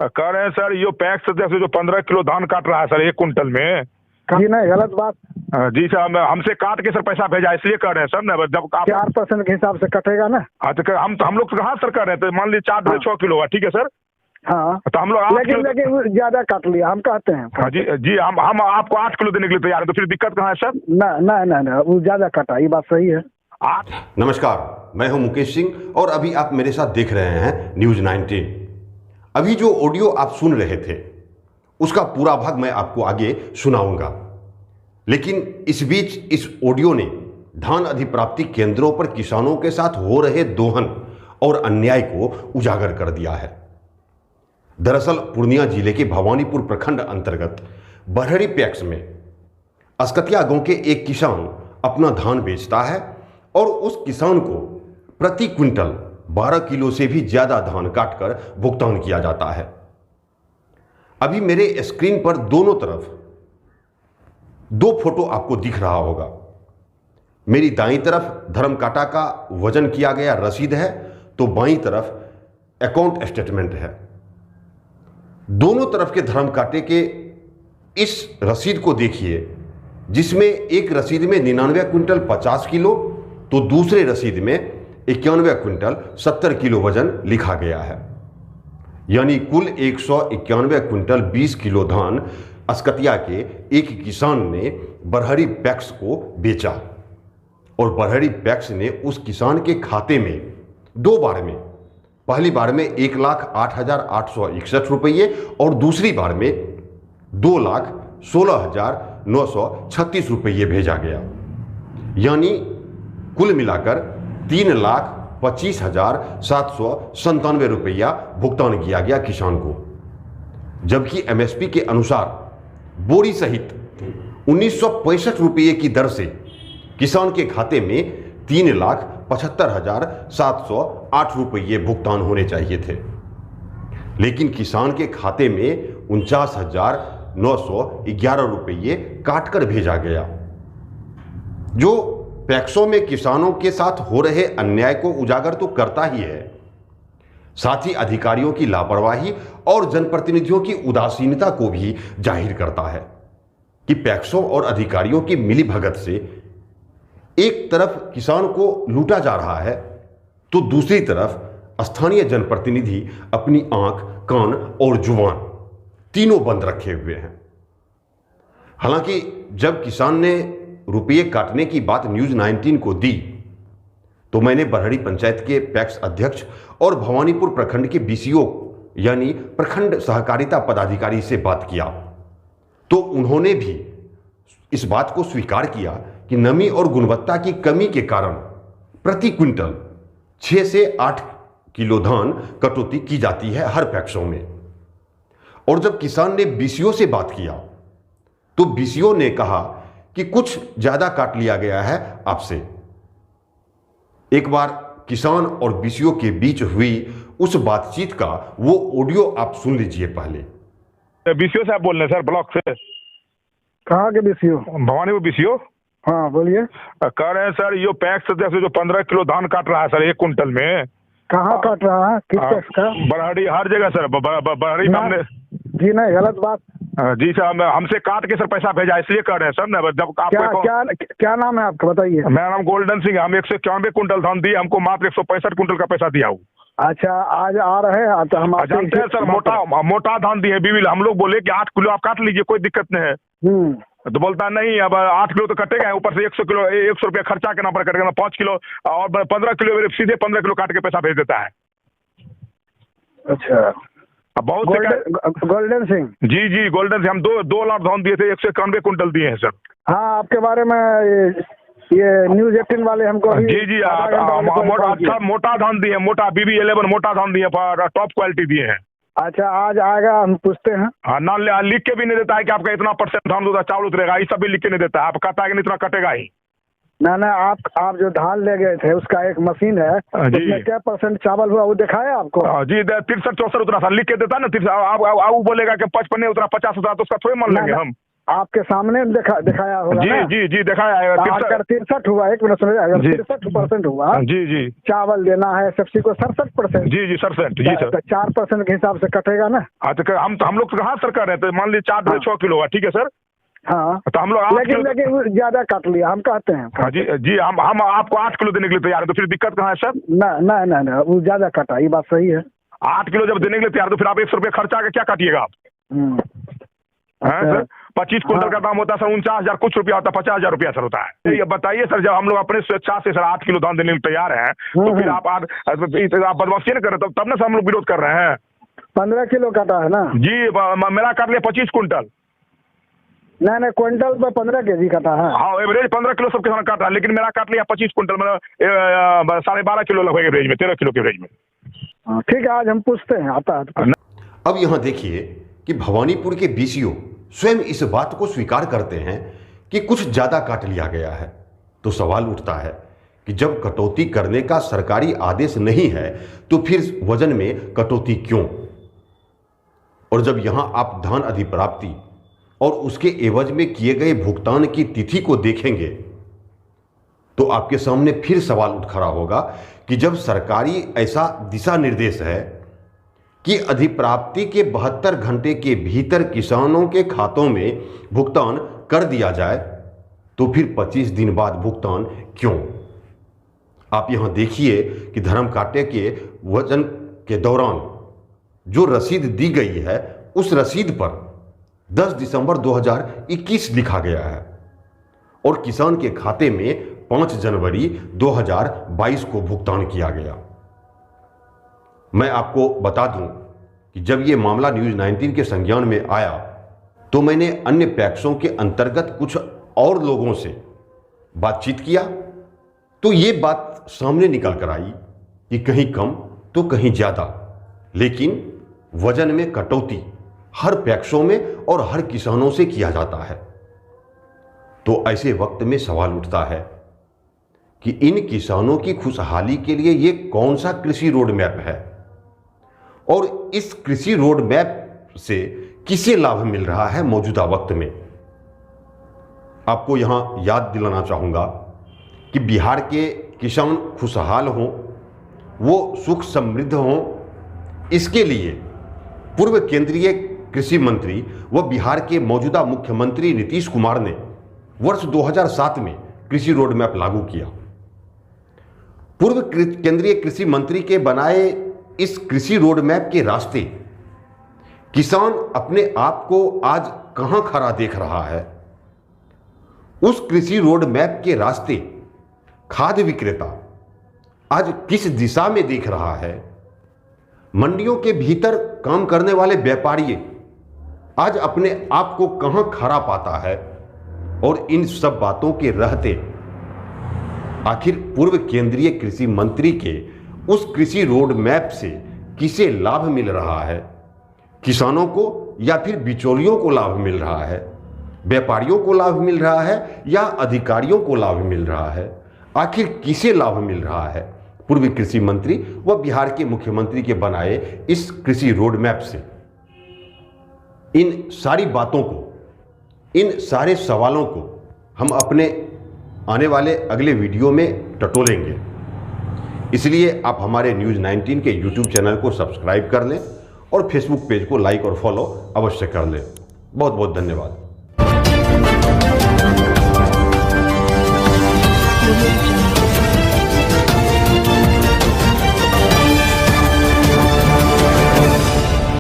कह रहे हैं सर ये पैक्स जैसे जो 15 किलो धान काट रहा है सर 1 कुंटल में। जी नहीं, गलत बात। जी सर, हमसे काट के सर पैसा भेजा इसलिए कह रहे हैं सर ना, जब आप 4% के हिसाब से कटेगा ना। हाँ तो हम लोग तो कहाँ सर कर रहे हैं, तो मान लीजिए 4 6 किलो है, ठीक है सर। हाँ तो हम लोग लेकिन ज्यादा काट लिया, हम कहते हैं। हाँ जी जी, हम आपको 8 किलो देने के लिए तैयार है, तो फिर दिक्कत कहाँ है सर? नहीं, वो ज्यादा काटा, ये बात सही है। नमस्कार, मैं हूं मुकेश सिंह और अभी आप मेरे साथ देख रहे हैं न्यूज 19। अभी जो ऑडियो आप सुन रहे थे उसका पूरा भाग मैं आपको आगे सुनाऊंगा, लेकिन इस बीच इस ऑडियो ने धान अधिप्राप्ति केंद्रों पर किसानों के साथ हो रहे दोहन और अन्याय को उजागर कर दिया है। दरअसल पूर्णिया जिले के भवानीपुर प्रखंड अंतर्गत बरहड़ी पैक्स में अस्कतिया गांव के एक किसान अपना धान बेचता है और उस किसान को प्रति क्विंटल 12 किलो से भी ज्यादा धान काटकर भुगतान किया जाता है। अभी मेरे स्क्रीन पर दोनों तरफ 2 फोटो आपको दिख रहा होगा। मेरी दाईं तरफ धर्म काटा का वजन किया गया रसीद है, तो बाईं तरफ अकाउंट स्टेटमेंट है। दोनों तरफ के धर्म काटे के इस रसीद को देखिए, जिसमें एक रसीद में 99 क्विंटल 50 किलो तो दूसरे रसीद में 91 क्विंटल 70 किलो वजन लिखा गया है। यानी कुल 191 क्विंटल 20 किलो धान अस्कतिया के एक किसान ने बरहड़ी पैक्स को बेचा और बरहड़ी पैक्स ने उस किसान के खाते में 2 बार में, पहली बार में 1,08,861 रुपये और दूसरी बार में 2,16,936 रुपये भेजा गया। यानी कुल मिलाकर 3,25,797 रुपया भुगतान किया गया किसान को, जबकि एमएसपी के अनुसार बोरी सहित 1965 रुपये की दर से किसान के खाते में 3,75,708 रुपये भुगतान होने चाहिए थे, लेकिन किसान के खाते में 49,911 रुपये काटकर भेजा गया, जो पैक्सों में किसानों के साथ हो रहे अन्याय को उजागर तो करता ही है, साथ ही अधिकारियों की लापरवाही और जनप्रतिनिधियों की उदासीनता को भी जाहिर करता है कि पैक्सों और अधिकारियों की मिलीभगत से एक तरफ किसान को लूटा जा रहा है तो दूसरी तरफ स्थानीय जनप्रतिनिधि अपनी आंख, कान और जुबान तीनों बंद रखे हुए हैं। हालांकि जब किसान ने रुपये काटने की बात न्यूज 19 को दी तो मैंने बरहड़ी पंचायत के पैक्स अध्यक्ष और भवानीपुर प्रखंड के बीसीओ यानी प्रखंड सहकारिता पदाधिकारी से बात किया, तो उन्होंने भी इस बात को स्वीकार किया कि नमी और गुणवत्ता की कमी के कारण प्रति क्विंटल 6 से 8 किलो धान कटौती की जाती है हर पैक्सों में। और जब किसान ने बीसीओ से बात किया तो बीसीओ ने कहा कि कुछ ज्यादा काट लिया गया है आपसे। एक बार किसान और बीसीओ के बीच हुई उस बातचीत का वो ऑडियो आप सुन लीजिए पहले। बीसीओ साहब बोल रहे हैं सर, ब्लॉक से। कहाँ के बीसीओ? भवानीपुर बीसीओ। हाँ बोलिए। कह रहे हैं सर ये पैक्स जैसे जो 15 किलो धान काट रहा है सर 1 कुंटल में। कहाँ काट रहा है, किस पैक्स का? बरहड़ी, हर जगह सर, बरहड़ी में हमने। जी नहीं, गलत बात। जी सर, हमसे काट के सर पैसा भेजा इसलिए कह रहे हैं सर ना, जब क्या नाम है आपका, बताइए। मेरा नाम गोल्डन सिंह है। हम 191 कुंटल धान दिए, हमको मात्र 165 कुंटल का पैसा दिया हूँ। अच्छा, आज आ रहे हैं तो हम जानते हैं सर, मोटा धान दिए बीवी। हम लोग बोले कि 8 किलो आप काट लीजिए, कोई दिक्कत नहीं है। तो बोलता नहीं, अब 8 किलो तो कटेगा, ऊपर से 100 किलो 100 रुपया खर्चा करना पड़ कटेगा, 5 किलो और 15 किलो सीधे 15 किलो काट के पैसा भेज देता है। अच्छा, बहुत गोल्डन सिंह। जी गोल्डन सिंह। हम 2 लाख धान दिए थे, 191 कुंटल दिए हैं सर। हाँ, आपके बारे में ये न्यूज 18 वाले हमको जी अच्छा मोटा धान दिए, मोटा BB11 मोटा धान दिए, टॉप क्वालिटी दिए हैं। अच्छा, आज आएगा, हम पूछते हैं। हाँ, ना लिख के भी नहीं देता है कि आपका इतना % धान दूध चावल उतरेगा, ये सब भी लिख के नहीं देता है। आप कहता है कि इतना कटेगा ही ना। आप जो धान ले गए थे उसका एक मशीन है, उसमें क्या % चावल हुआ वो दिखाया आपको? जी 63-64 उतरा था, लिख के देता ना। आप बोलेगा कि 55 उतरा 50 उतरा, तो उसका थोड़ी मान लेंगे हम। आपके सामने दिखाया होगा जी ना? जी जी दिखाया है। अगर 63 हुआ, एक मिनट सुनिए, अगर जी। 63% हुआ जी जी चावल देना है एसएफसी को 67%, जी जी 67 जी सर। तो 4% के हिसाब से कटेगा ना? हाँ तो हम लोग तो कहाँ सर कर रहे हैं, तो मान लीजिए 4 6 किलो हुआ, ठीक है सर। हाँ, तो हम लोग 8 किलो, लेकिन वो ज्यादा काट लिया, हम कहते हैं। हाँ जी जी, हम आपको 8 किलो देने के लिए तैयार है, तो फिर दिक्कत कहाँ है सर? ना वो ज्यादा काटा, ये बात सही है। 8 किलो जब देने के लिए तैयार, तो फिर आप 100 रुपये खर्चा के क्या काटिएगा आप? हैं सर? 25 कुंटल का दाम होता है सर 49,000 कुछ रुपया होता है, 50,000 रुपया सर होता है। ये बताइए सर, जब हम लोग अपने स्वेच्छा से सर 8 किलो धान देने के लिए तैयार हैं, तो फिर आप बदमाशी न करें, तब ना सर हम लोग विरोध कर रहे हैं। 15 किलो काटा है ना? जी मेरा काट लिया 25 कुंटल। नहीं, क्विंटल पर 15 केजी काटा है। हाँ, एवरेज 15 किलो सब किसान काट रहा है, लेकिन मेरा काट लिया 25 कुंटल, मतलब 12.5 किलो लगभग एवरेज में, 13 किलो के एवरेज में। ठीक है, आज हम पूछते हैं, आता है तो। अब यहां देखिए कि भवानीपुर के बीसीओ स्वयं इस बात को स्वीकार करते हैं कि कुछ ज्यादा काट लिया गया है। तो सवाल उठता है कि जब कटौती करने का सरकारी आदेश नहीं है तो फिर वजन में कटौती क्यों? और जब यहां आप धान अधिप्राप्ति और उसके एवज में किए गए भुगतान की तिथि को देखेंगे तो आपके सामने फिर सवाल उठ खड़ा होगा कि जब सरकारी ऐसा दिशा निर्देश है कि अधिप्राप्ति के 72 घंटे के भीतर किसानों के खातों में भुगतान कर दिया जाए, तो फिर 25 दिन बाद भुगतान क्यों? आप यहां देखिए कि धर्म कांटे के वजन के दौरान जो रसीद दी गई है, उस रसीद पर 10 दिसंबर 2021 लिखा गया है और किसान के खाते में 5 जनवरी 2022 को भुगतान किया गया। मैं आपको बता दूं कि जब ये मामला न्यूज़ 19 के संज्ञान में आया तो मैंने अन्य पैक्सों के अंतर्गत कुछ और लोगों से बातचीत किया, तो ये बात सामने निकल कर आई कि कहीं कम तो कहीं ज़्यादा, लेकिन वजन में कटौती हर पैक्सों में और हर किसानों से किया जाता है। तो ऐसे वक्त में सवाल उठता है कि इन किसानों की खुशहाली के लिए ये कौन सा कृषि रोड मैप है और इस कृषि रोड मैप से किसे लाभ मिल रहा है मौजूदा वक्त में? आपको यहां याद दिलाना चाहूंगा कि बिहार के किसान खुशहाल हों, वो सुख समृद्ध हों, इसके लिए पूर्व केंद्रीय कृषि मंत्री व बिहार के मौजूदा मुख्यमंत्री नीतीश कुमार ने वर्ष 2007 में कृषि रोड मैप लागू किया। पूर्व केंद्रीय कृषि मंत्री के बनाए इस कृषि रोड मैप के रास्ते किसान अपने आप को आज कहां खड़ा देख रहा है? उस कृषि रोड मैप के रास्ते खाद्य विक्रेता आज किस दिशा में देख रहा है? मंडियों के भीतर काम करने वाले व्यापारी आज अपने आप को कहां खड़ा पाता है? और इन सब बातों के रहते आखिर पूर्व केंद्रीय कृषि मंत्री के उस कृषि रोड मैप से किसे लाभ मिल रहा है? किसानों को या फिर बिचौलियों को लाभ मिल रहा है? व्यापारियों को लाभ मिल रहा है या अधिकारियों को लाभ मिल रहा है? आखिर किसे लाभ मिल रहा है पूर्व कृषि मंत्री व बिहार के मुख्यमंत्री के बनाए इस कृषि रोड मैप से? इन सारी बातों को, इन सारे सवालों को हम अपने आने वाले अगले वीडियो में टटोलेंगे। इसलिए आप हमारे न्यूज़ 19 के यूट्यूब चैनल को सब्सक्राइब कर लें और फेसबुक पेज को लाइक और फॉलो अवश्य कर लें। बहुत बहुत धन्यवाद।